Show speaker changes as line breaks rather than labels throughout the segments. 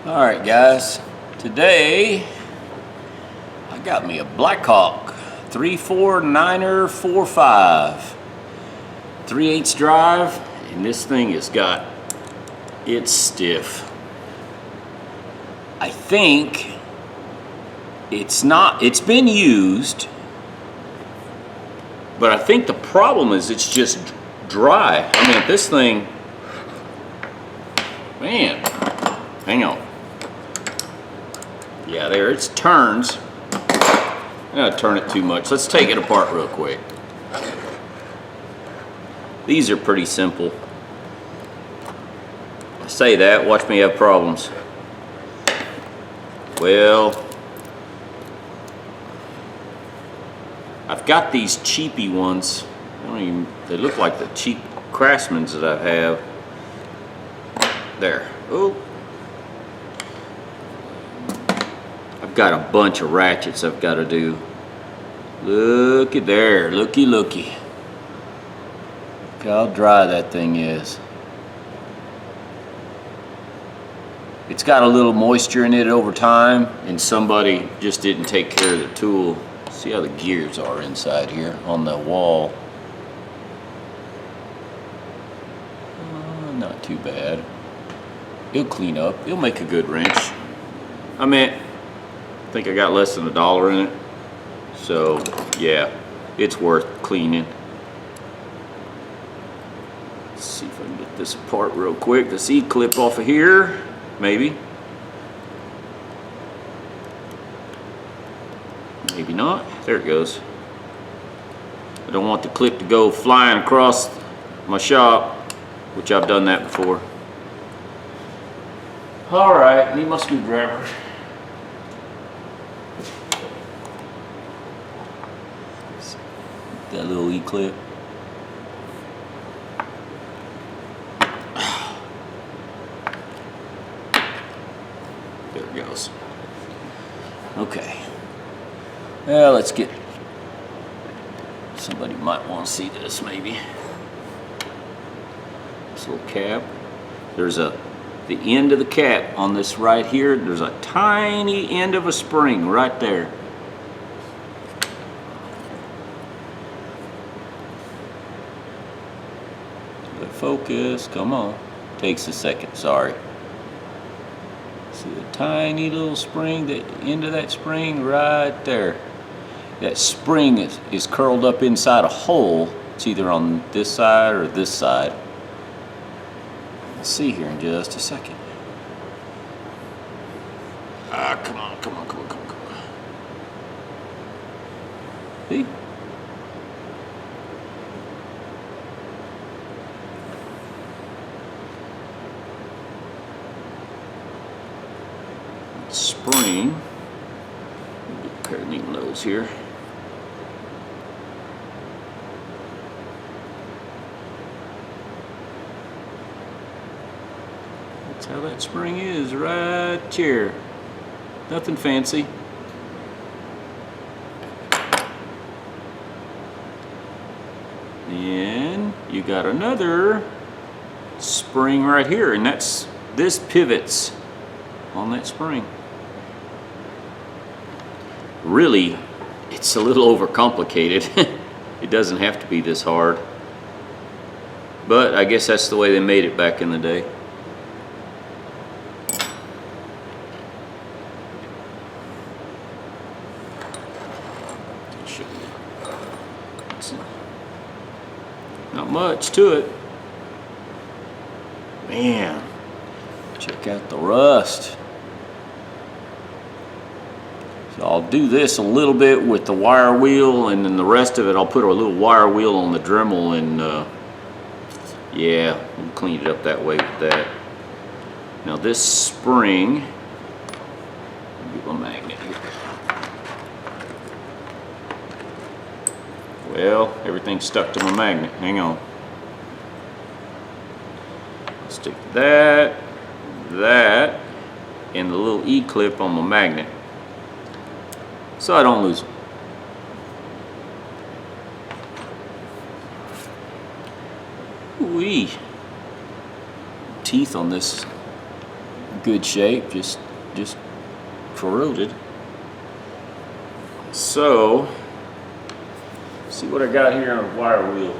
Alright guys, today I got me a Blackhawk 349er 45 3/8 drive, and this thing has got, it's stiff. I think it's been used, but I think the problem is it's just dry. I mean, this thing, man, hang on. Yeah, there, it turns. I'm gonna turn it too much. Let's take it apart real quick. These are pretty simple. I say that, watch me have problems. Well, I've got these cheapy ones. They look like the cheap Craftsmans that I have. There. Oh. I've got a bunch of ratchets I've got to do. Looky there, looky. Look how dry that thing is. It's got a little moisture in it over time, and somebody just didn't take care of the tool. See how the gears are inside here on the wall. Not too bad. It'll clean up. It'll make a good wrench. I think I got less than $1 in it. So yeah, it's worth cleaning. Let's see if I can get this apart real quick. The C-clip off of here, maybe. Maybe not. There it goes. I don't want the clip to go flying across my shop, which I've done that before. Alright, need my screwdriver. That little E-clip. There it goes. Okay. Well, let's get, somebody might want to see this maybe. This little cap. There's the end of the cap on this right here. There's a tiny end of a spring right there. Focus, come on. Takes a second, sorry. See the tiny little spring, the end of that spring right there. That spring is curled up inside a hole. It's either on this side or this side. We'll see here in just a second. Come on. See? Spring. Get a pair of needles here. That's how that spring is right here. Nothing fancy. Then you got another spring right here, and this pivots on that spring. Really, it's a little overcomplicated. It doesn't have to be this hard, but I guess that's the way they made it back in the day. Not much to it. Man, check out the rust. So I'll do this a little bit with the wire wheel, and then the rest of it I'll put a little wire wheel on the Dremel, and yeah, we'll clean it up that way with that. Now this spring, get my magnet here. Well, everything's stuck to my magnet. Hang on. Stick that, and the little E-clip on my magnet, so I don't lose them. Ooh-wee. Teeth on this good shape, just corroded. So, see what I got here on a wire wheel.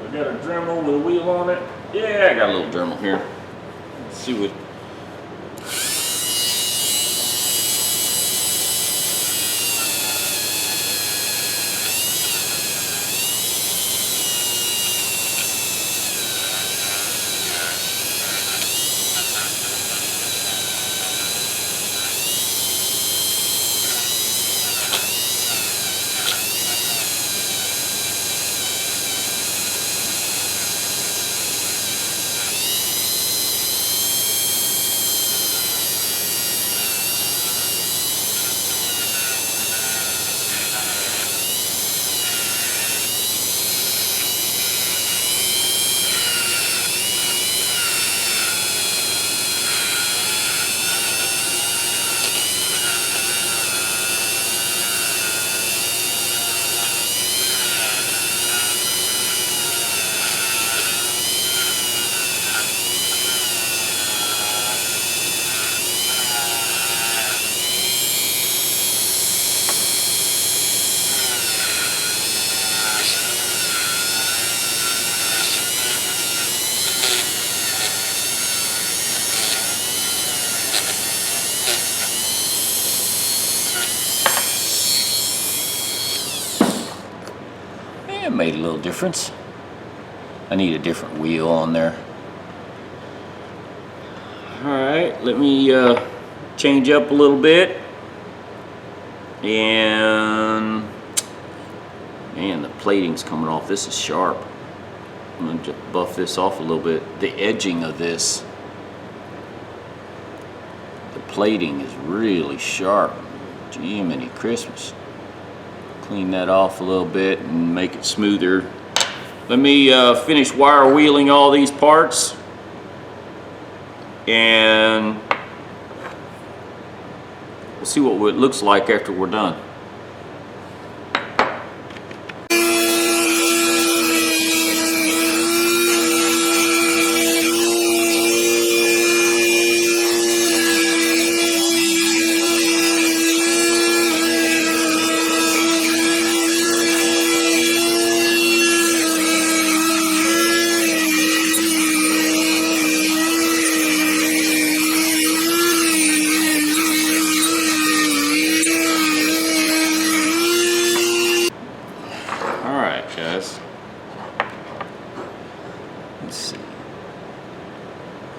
I got a Dremel with a wheel on it. Yeah, I got a little Dremel here. Let's see what. It made a little difference. I need a different wheel on there. Alright, let me change up a little bit. And man, the plating's coming off. This is sharp. I'm going to buff this off a little bit. The edging of this, the plating is really sharp. Jiminy Christmas. Clean that off a little bit and make it smoother. Let me finish wire wheeling all these parts, and we'll see what it looks like after we're done. Guys, let's see.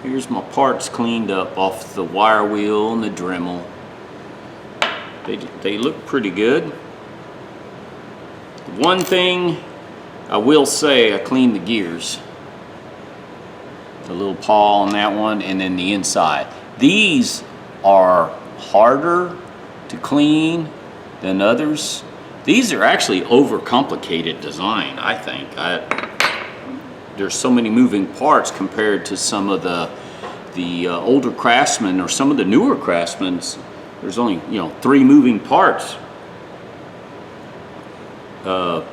Here's my parts cleaned up off the wire wheel and the Dremel. They look pretty good. One thing I will say, I cleaned the gears, the little pawl on that one, and then the inside. These are harder to clean than others. These are actually overcomplicated design, I think. There's so many moving parts compared to some of the older Craftsmen or some of the newer Craftsmen. There's only 3 moving parts. I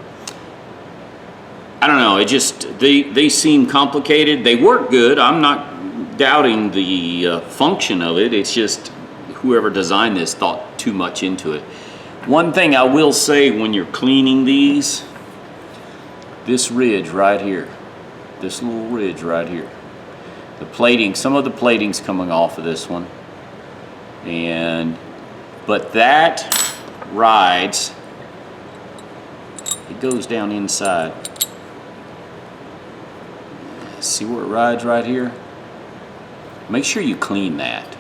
don't know. It just they seem complicated. They work good. I'm not doubting the function of it. It's just whoever designed this thought too much into it. One thing I will say when you're cleaning these, this ridge right here, this little ridge right here, the plating, some of the plating's coming off of this one, but that rides, it goes down inside. See where it rides right here? Make sure you clean that.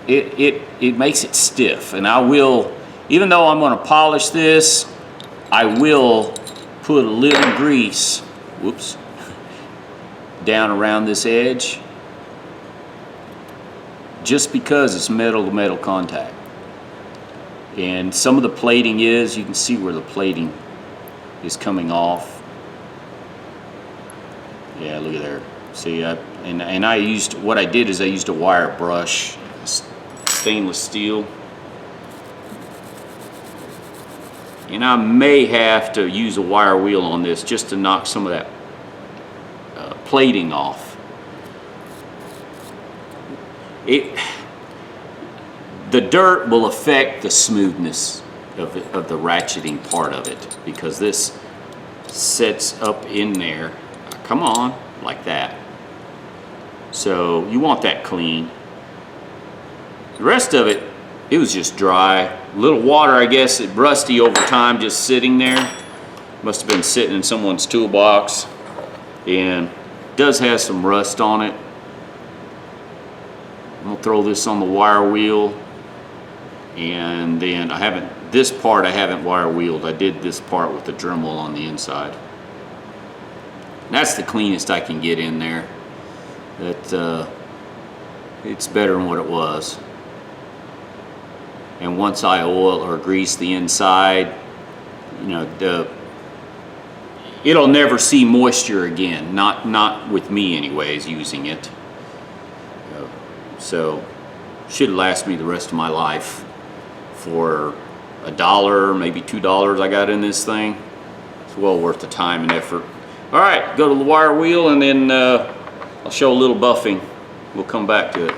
It makes it stiff, and I will, even though I'm going to polish this, I will put a little grease, whoops, down around this edge, just because it's metal to metal contact. And some of the plating you can see where the plating is coming off. Yeah, look at there. See, I used, what I did is I used a wire brush, stainless steel, and I may have to use a wire wheel on this just to knock some of that plating off. the dirt will affect the smoothness of the ratcheting part of it, because this sets up in there, come on, like that. So you want that clean. The rest of it, it was just dry. A little water, I guess, it rusty over time, just sitting there. Must have been sitting in someone's toolbox, and it does have some rust on it. I'm gonna throw this on the wire wheel, and then this part I haven't wire wheeled. I did this part with the Dremel on the inside. That's the cleanest I can get in there. It's better than what it was. And once I oil or grease the inside, you know, it'll never see moisture again. Not with me anyways, using it. So should last me the rest of my life. For $1, maybe $2 I got in this thing. It's well worth the time and effort. All right, go to the wire wheel, and then I'll show a little buffing. We'll come back to it.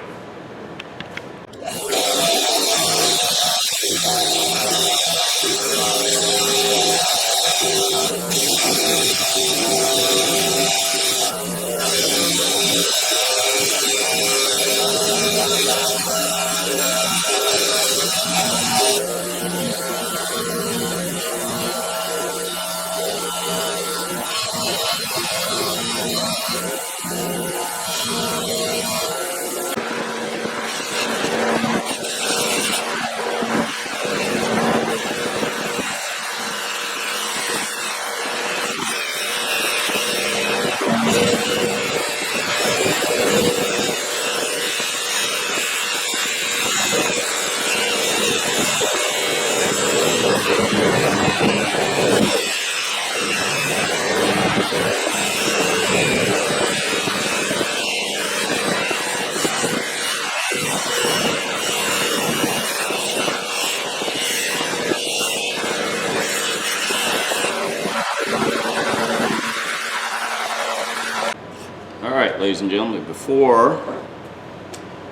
Alright, ladies and gentlemen, before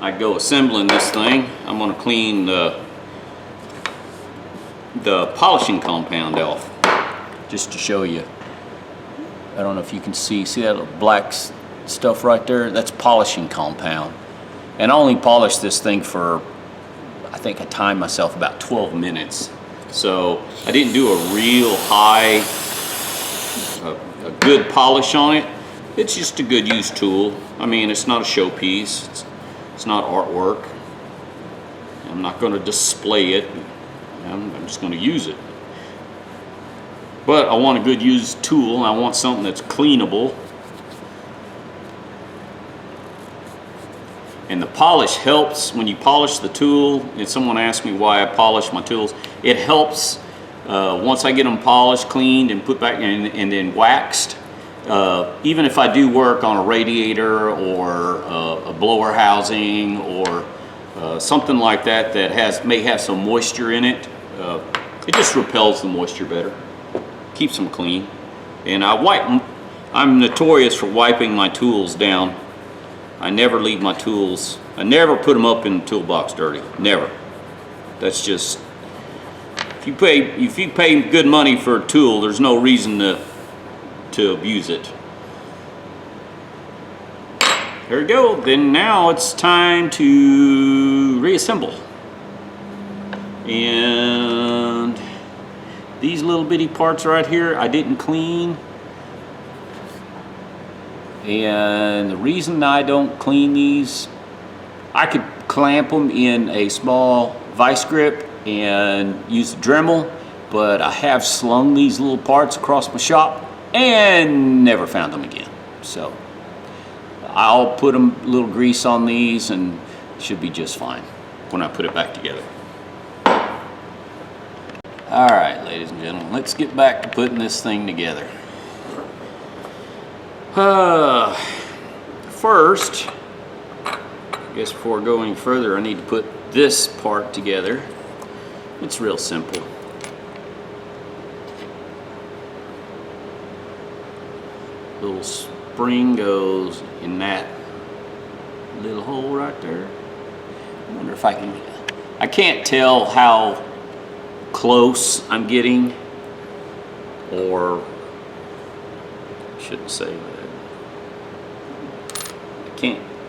I go assembling this thing, I'm going to clean the polishing compound off, just to show you. I don't know if you can see that little black stuff right there? That's polishing compound. And I only polished this thing for, I think I timed myself about 12 minutes. So I didn't do a real high, a good polish on it. It's just a good use tool. I mean, it's not a showpiece. It's not artwork. I'm not going to display it. I'm just going to use it. But I want a good used tool. I want something that's cleanable. And the polish helps when you polish the tool. And someone asked me why I polish my tools. It helps once I get them polished, cleaned, and put back in, and then waxed. Even if I do work on a radiator or a blower housing or something like that that may have some moisture in it, it just repels the moisture better, keeps them clean. And I'm notorious for wiping my tools down. I never leave my tools, I never put them up in the toolbox dirty, never. That's just, if you pay good money for a tool, there's no reason to abuse it. There we go. Then now it's time to reassemble. And these little bitty parts right here I didn't clean. And the reason I don't clean these, I could clamp them in a small vice grip and use the Dremel, but I have slung these little parts across my shop and never found them again. So I'll put a little grease on these and it should be just fine when I put it back together. All right, ladies and gentlemen, let's get back to putting this thing together. First, I guess before going further, I need to put this part together. It's real simple. Little spring goes in that little hole right there. I wonder if I can, I can't tell how close I'm getting, or I shouldn't say that.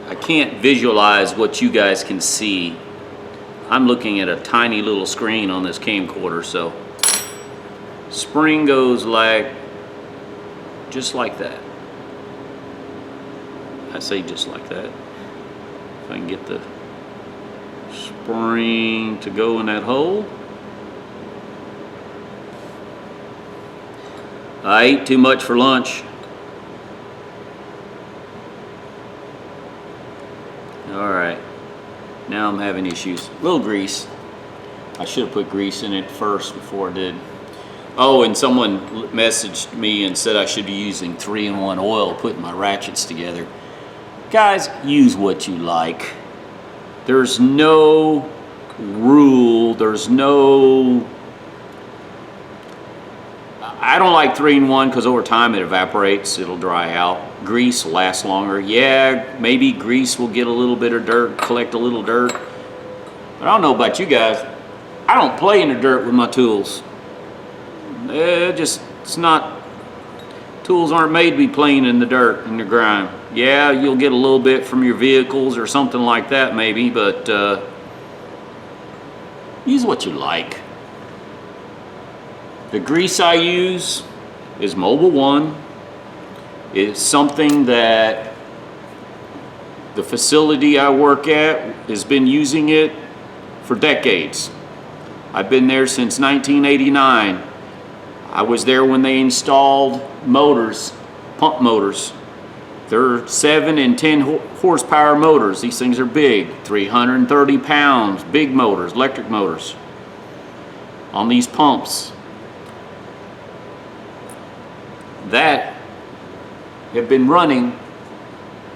I can't visualize what you guys can see. I'm looking at a tiny little screen on this camcorder, so spring goes like, just like that. I say just like that. If I can get the spring to go in that hole. I ate too much for lunch. Alright, now I'm having issues. A little grease. I should have put grease in it first before I did. Oh, and someone messaged me and said I should be using 3-in-1 oil putting my ratchets together. Guys, use what you like. There's no rule, there's no... I don't like 3-in-1 because over time it evaporates, it'll dry out. Grease will last longer. Yeah, maybe grease will get a little bit of dirt, collect a little dirt. But I don't know about you guys. I don't play in the dirt with my tools. It's not, tools aren't made to be playing in the dirt, in the grime. Yeah, you'll get a little bit from your vehicles or something like that maybe, but use what you like. The grease I use is Mobile One. It's something that the facility I work at has been using it for decades. I've been there since 1989. I was there when they installed motors, pump motors. They're 7 and 10 horsepower motors. These things are big, 330 pounds, big motors, electric motors on these pumps that have been running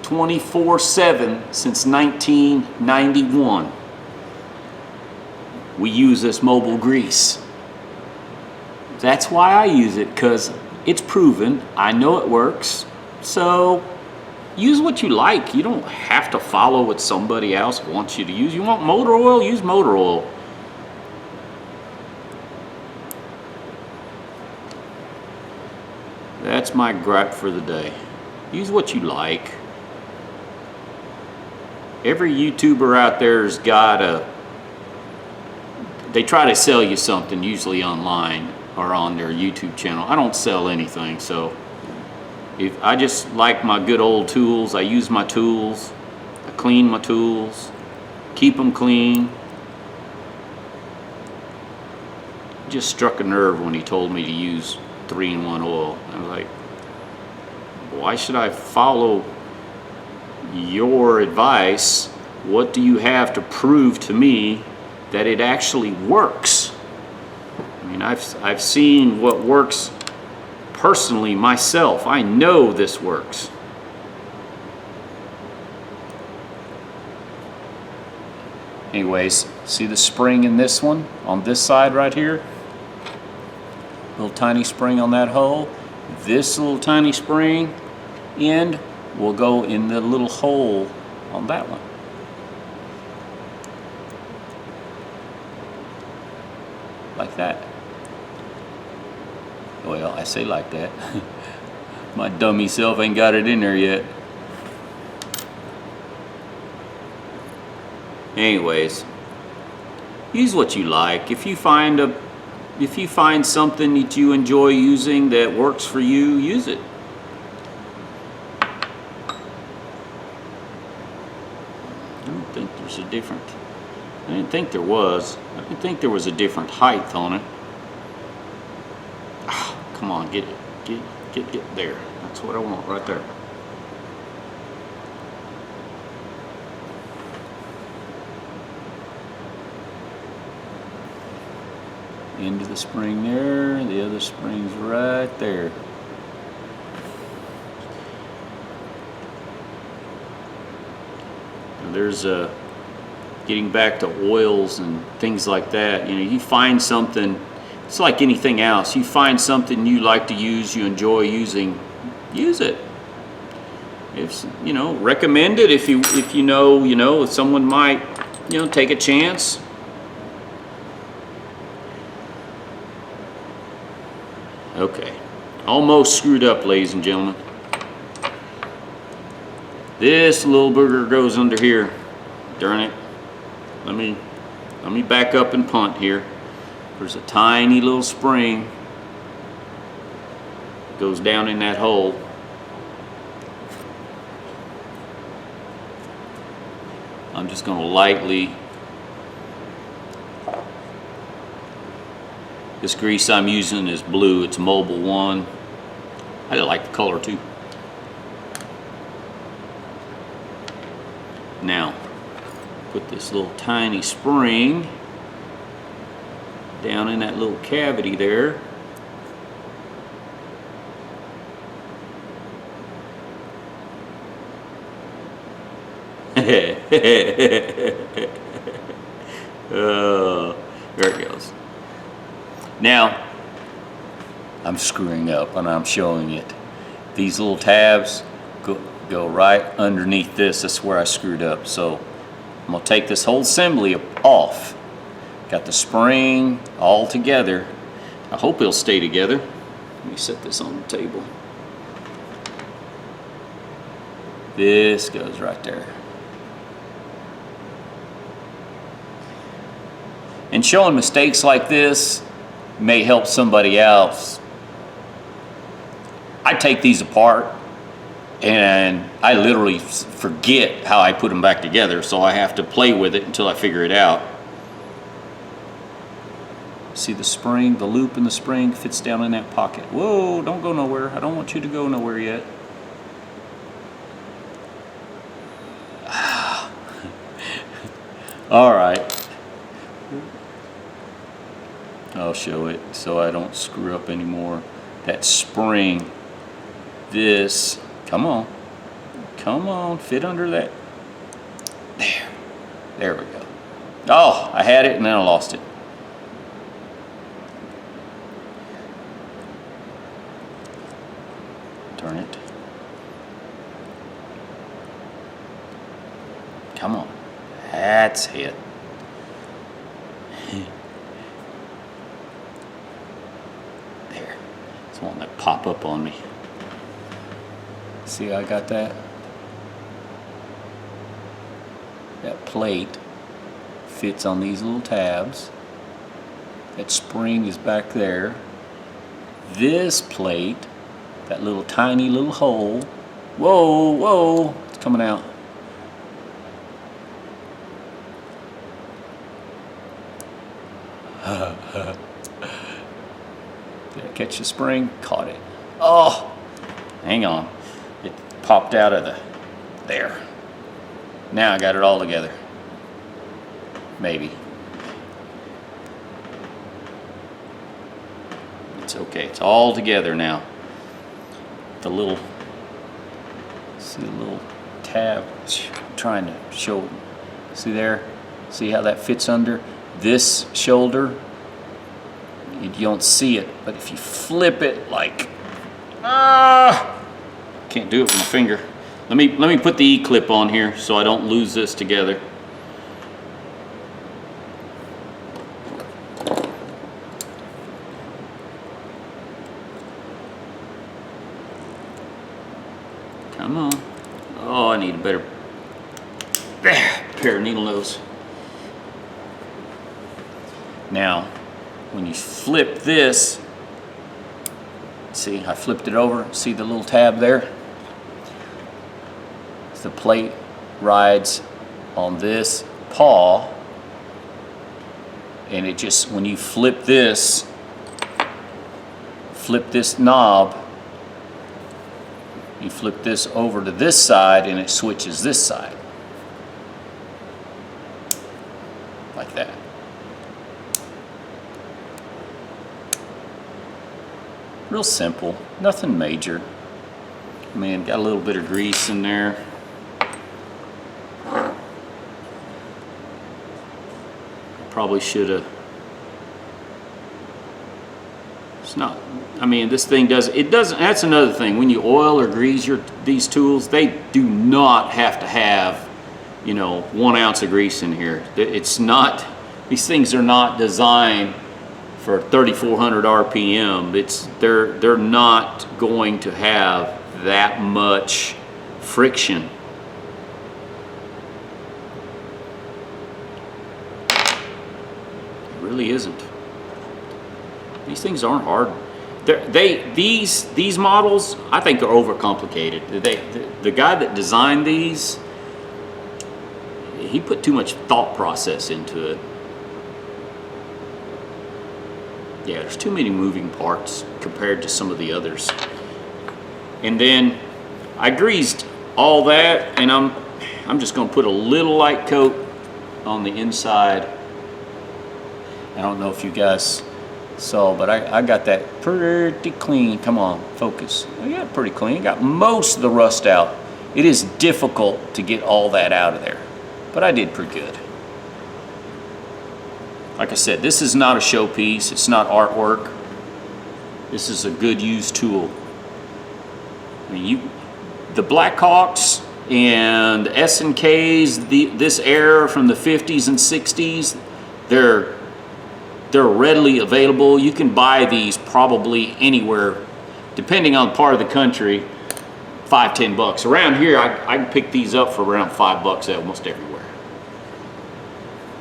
24/7 since 1991. We use this mobile grease. That's why I use it, because it's proven. I know it works. So use what you like. You don't have to follow what somebody else wants you to use. You want motor oil? Use motor oil. That's my gripe for the day. Use what you like. Every YouTuber out there has got a... They try to sell you something, usually online or on their YouTube channel. I don't sell anything, so if I just like my good old tools. I use my tools. I clean my tools. Keep them clean. Just struck a nerve when he told me to use 3-in-1 oil. I was like, why should I follow your advice? What do you have to prove to me that it actually works? I mean, I've seen what works personally myself. I know this works. Anyways, see the spring in this one on this side right here? Little tiny spring on that hole. This little tiny spring end will go in the little hole on that one. Like that. Well, I say like that. My dummy self ain't got it in there yet. Anyways, use what you like. If you find something that you enjoy using that works for you, use it. I don't think there's a different. I didn't think there was. I didn't think there was a different height on it. Ah, come on, get there. That's what I want right there. Into the spring there, the other spring's right there. And there's getting back to oils and things like that. You know, you find something, it's like anything else. You find something you like to use, you enjoy using, use it. If you know, recommend it if you know, if someone might you know, take a chance. Okay, almost screwed up, ladies and gentlemen. This little booger goes under here. Darn it. Let me back up and punt here. There's a tiny little spring. Goes down in that hole. I'm just going to lightly. This grease I'm using is blue. It's Mobile 1. I like the color too. Now, put this little tiny spring down in that little cavity there. There it goes. Now, I'm screwing up and I'm showing it. These little tabs go right underneath this. That's where I screwed up. So I'm gonna take this whole assembly off. Got the spring all together. I hope it'll stay together. Let me set this on the table. This goes right there. And showing mistakes like this may help somebody else. I take these apart and I literally forget how I put them back together, so I have to play with it until I figure it out. See the spring, the loop in the spring fits down in that pocket. Whoa, don't go nowhere. I don't want you to go nowhere yet. All right. I'll show it so I don't screw up anymore. That spring, this, come on, fit under that. There we go. Oh, I had it and then I lost it. Turn it. Come on, that's it. There, it's one that pop up on me. See, I got that. That plate fits on these little tabs. That spring is back there. This plate, that little tiny little hole. Whoa, whoa, it's coming out. Did I catch the spring? Caught it. Oh, hang on. It popped out of there. Now I got it all together. Maybe. It's okay. It's all together now. The little, see the little tab. I'm trying to show. See there? See how that fits under this shoulder? You don't see it, but if you flip it like, can't do it with my finger. Let me put the E-clip on here so I don't lose this together. Come on. Oh, I need a better pair of needle nose. Now, when you flip this, see, I flipped it over. See the little tab there? The plate rides on this paw, and it just, when you flip this knob, you flip this over to this side and it switches this side. Like that. Real simple, nothing major. I mean, got a little bit of grease in there. Probably should have. It's not. I mean, this thing doesn't. It doesn't. That's another thing. When you oil or grease these tools, they do not have to have you know, 1 ounce of grease in here. It's not, these things are not designed for 3,400 RPM. They're not going to have that much friction. It really isn't. These things aren't hard. These models, I think, are overcomplicated. The guy that designed these, he put too much thought process into it. Yeah, there's too many moving parts compared to some of the others. And then I greased all that, and I'm just going to put a little light coat on the inside. I don't know if you guys saw, but I got that pretty clean. Come on, focus. I got it pretty clean. Got most of the rust out. It is difficult to get all that out of there, but I did pretty good. Like I said, this is not a showpiece. It's not artwork. This is a good used tool. I mean, the Blackhawks and S&Ks, this era from the 50s and 60s, they're readily available. You can buy these probably anywhere, depending on the part of the country, $5, $10. Around here, I can pick these up for around $5 almost everywhere.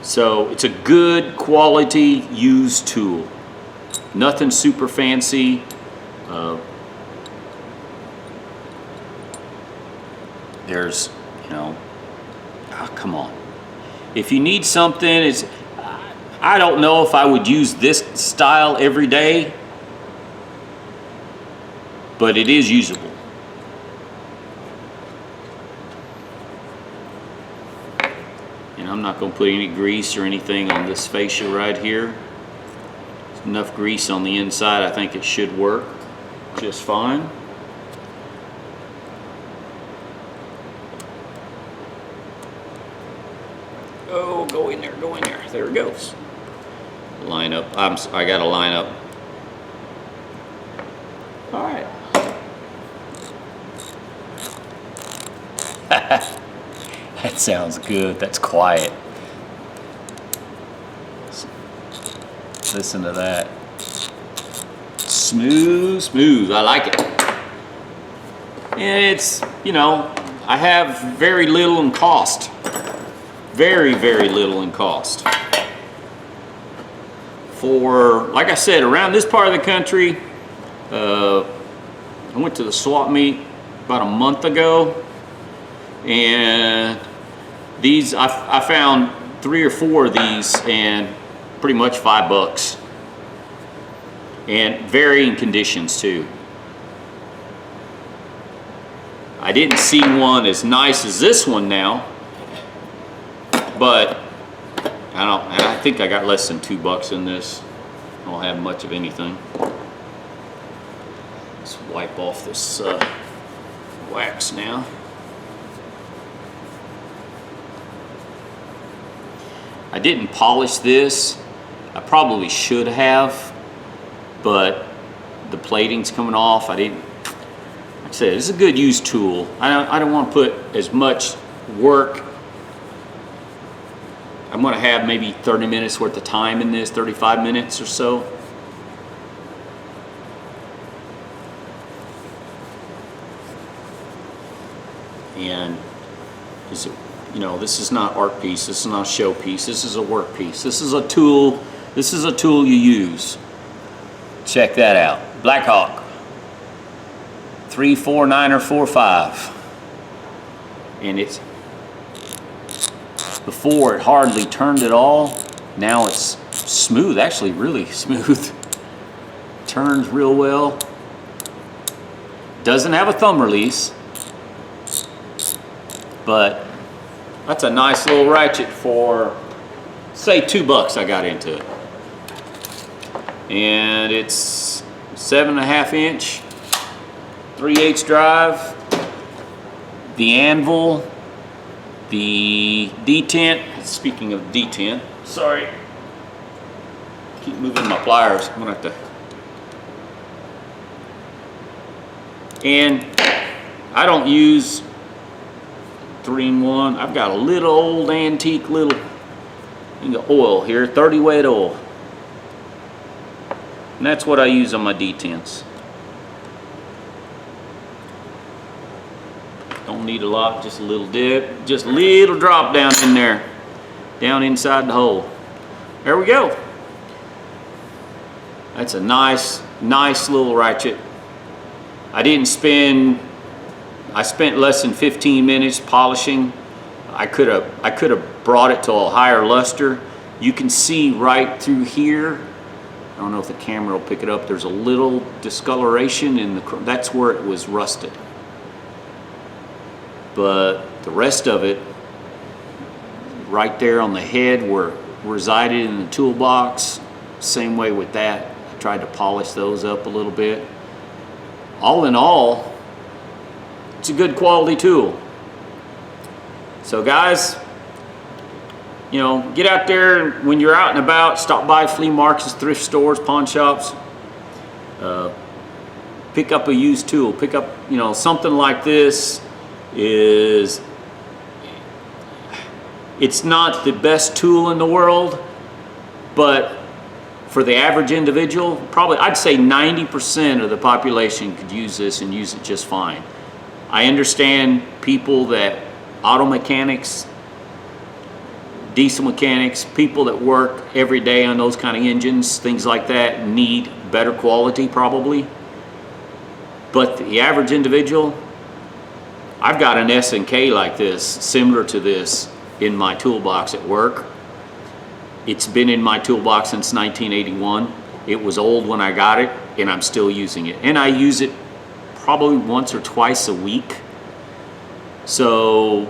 So it's a good quality used tool. Nothing super fancy. There's, you know, oh, come on. If you need something, I don't know if I would use this style every day, but it is usable. And I'm not going to put any grease or anything on this fascia right here. There's enough grease on the inside. I think it should work just fine. Oh, go in there, go in there. There it goes. Line up. I got to line up. All right. That sounds good. That's quiet. Listen to that. Smooth, smooth. I like it. And it's, you know, I have very little in cost. Very, very little in cost. For, like I said, around this part of the country, I went to the swap meet about a month ago, and these, I found 3 or 4 of these, and pretty much $5. And varying conditions too. I didn't see one as nice as this one now, but I think I got less than $2 in this. I don't have much of anything. Let's wipe off this wax now. I didn't polish this. I probably should have, but the plating's coming off. I didn't. Like I said, it's a good used tool. I don't want to put as much work. I'm going to have maybe 30 minutes worth of time in this, 35 minutes or so. And is it, you know, this is not art piece, this is not a show piece, this is a work piece. This is a tool, you use. Check that out. Blackhawk 349 or 45. And it's, before it hardly turned at all. Now it's smooth, actually really smooth. Turns real well. Doesn't have a thumb release, but that's a nice little ratchet for, say, $2 I got into it. And it's 7.5 inch, 3/8 drive. The anvil, the detent, speaking of detent, sorry, keep moving my pliers, I'm gonna have to. And I don't use 3-in-1. I've got a little old antique little oil here, 30 weight oil. And that's what I use on my detents. Don't need a lot, just a little dip, just a little drop down in there, down inside the hole. There we go. That's a nice little ratchet. I spent less than 15 minutes polishing. I could have brought it to a higher luster. You can see right through here. I don't know if the camera will pick it up. There's a little discoloration in the, that's where it was rusted. But the rest of it, right there on the head where it resided in the toolbox, same way with that. I tried to polish those up a little bit. All in all, it's a good quality tool. So guys, you know, get out there when you're out and about, stop by flea markets, thrift stores, pawn shops, pick up a used tool, pick up, you know, something like this. It's not the best tool in the world, but for the average individual, probably I'd say 90% of the population could use this and use it just fine. I understand people that, auto mechanics, diesel mechanics, people that work every day on those kind of engines, things like that, need better quality probably. But the average individual, I've got an S&K like this, similar to this, in my toolbox at work. It's been in my toolbox since 1981. It was old when I got it, and I'm still using it. And I use it probably once or twice a week. So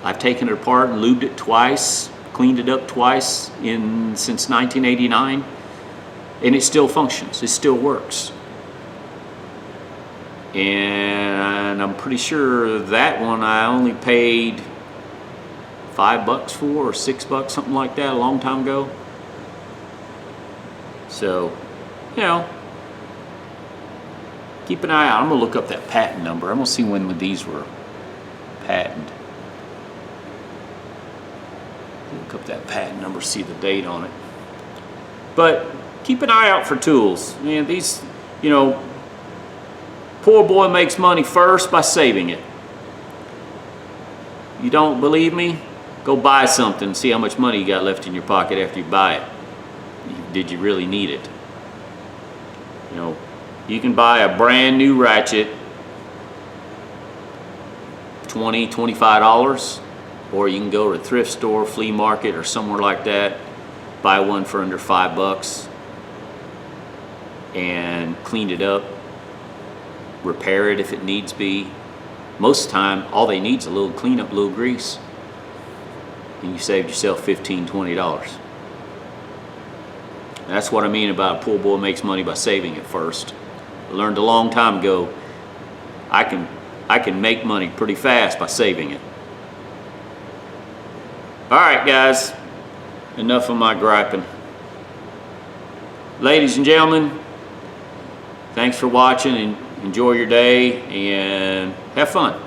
I've taken it apart and lubed it twice, cleaned it up twice since 1989, and it still functions, it still works. And I'm pretty sure that one I only paid $5 for, or $6, something like that, a long time ago. So, you know, keep an eye out. I'm gonna look up that patent number. I'm gonna see when these were patented. Look up that patent number, see the date on it. But keep an eye out for tools. Man, these, you know, poor boy makes money first by saving it. You don't believe me? Go buy something, see how much money you got left in your pocket after you buy it. Did you really need it? You know, you can buy a brand new ratchet, $20, $25, or you can go to a thrift store, flea market, or somewhere like that, buy one for under $5 and clean it up, repair it if it needs be. Most of the time, all they need is a little cleanup, a little grease, and you saved yourself $15, $20. That's what I mean about a poor boy makes money by saving it first. I learned a long time ago, I can make money pretty fast by saving it. All right, guys, enough of my griping. Ladies and gentlemen, thanks for watching, and enjoy your day and have fun.